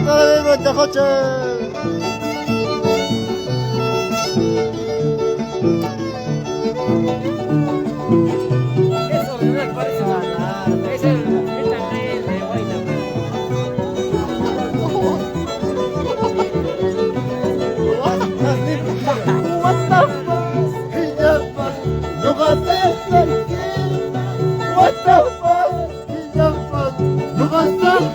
de coche. Eso no me parece nada. Es el también de Guayna. What the fuck? No contesta What the fuck? No contesta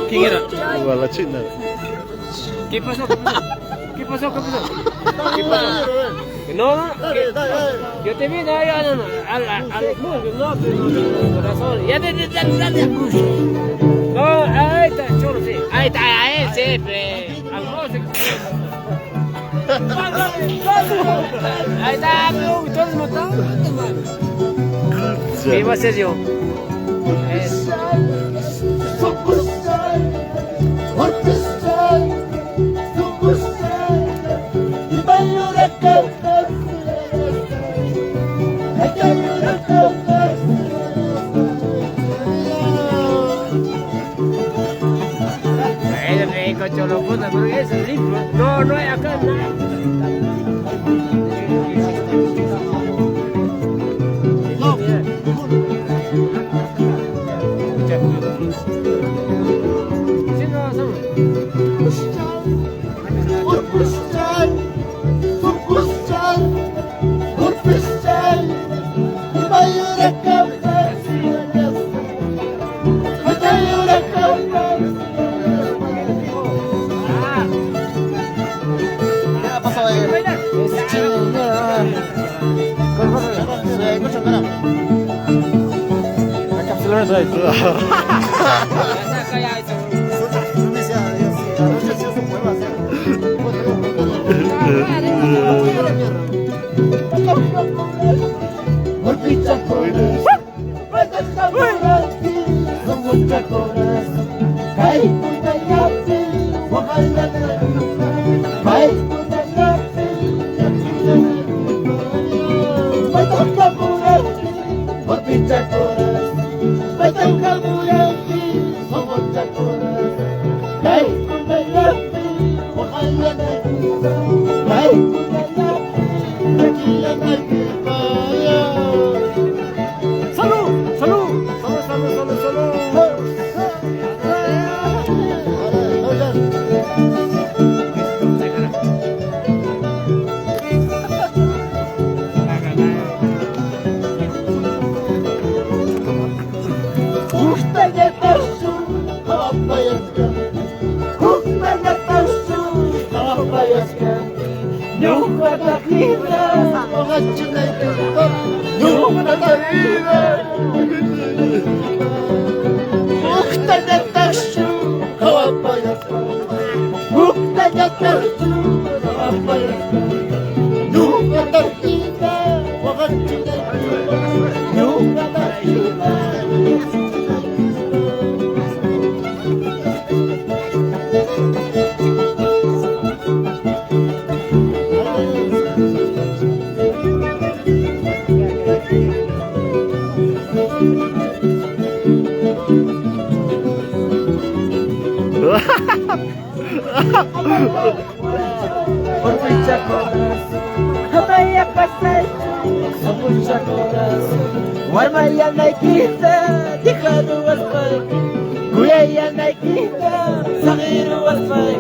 ¿Quién era? La China. ¿Qué pasó? ¿Qué pasó? ¿Qué pasó? ¿Qué pasó? No, no, yo te vi, no, al muslo, no, pero corazón. Ya te no, ahí está, choro, sí. Ahí está, ahí sí, al muslo. Ahí está, pero todos matados, hermano. ¿Qué iba a hacer yo? Cholo puta, porque es limpio. No, no hay acá nada. 다 있어. Asa kaya ito? Indonesia, Indonesia siya sa pueblo hacer. Golpita corazón, basta morati, mucha corazón. Kai kudayati, wahala na. Kai kudayati, basta morati, golpita corazón, basta morati, mucha corazón. Kai kudayati, wahala na. Kai kudayati, nakila na kibaya. Salud, salud, salud, salud, salud, salud. Mucha corazón, vaya pasar, mucha corazón. Warmaya naikita, dikadu waspai. Guyaya naikita, sagiru waspai.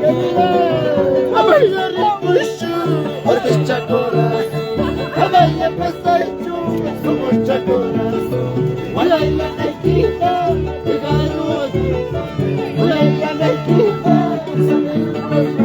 Amaya rimushu, mucha corazón. Amaya pasar, mucha corazón. Walaya naikita, dikadu waspai. Guyaya naikita, sagiru waspai.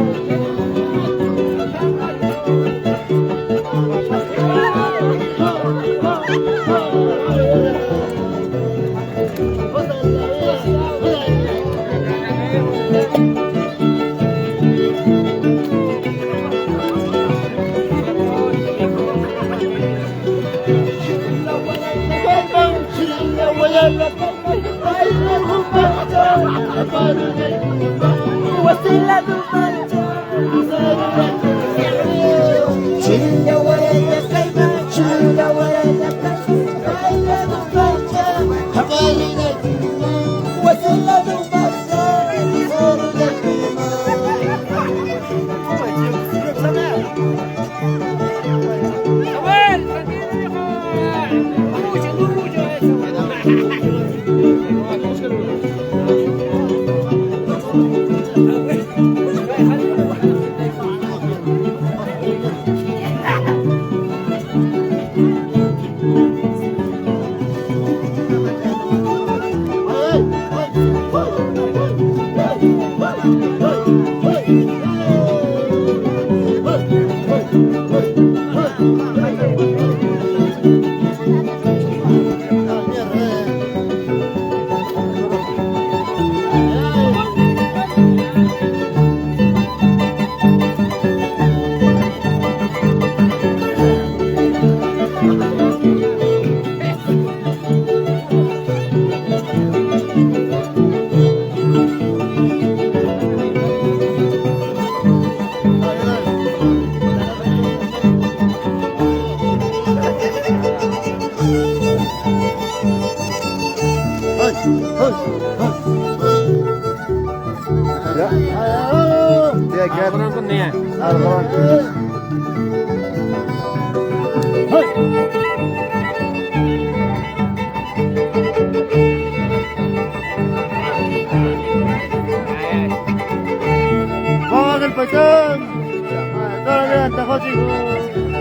Dia kan Kurang ya. Vamos al pachón. Todavía está jodido.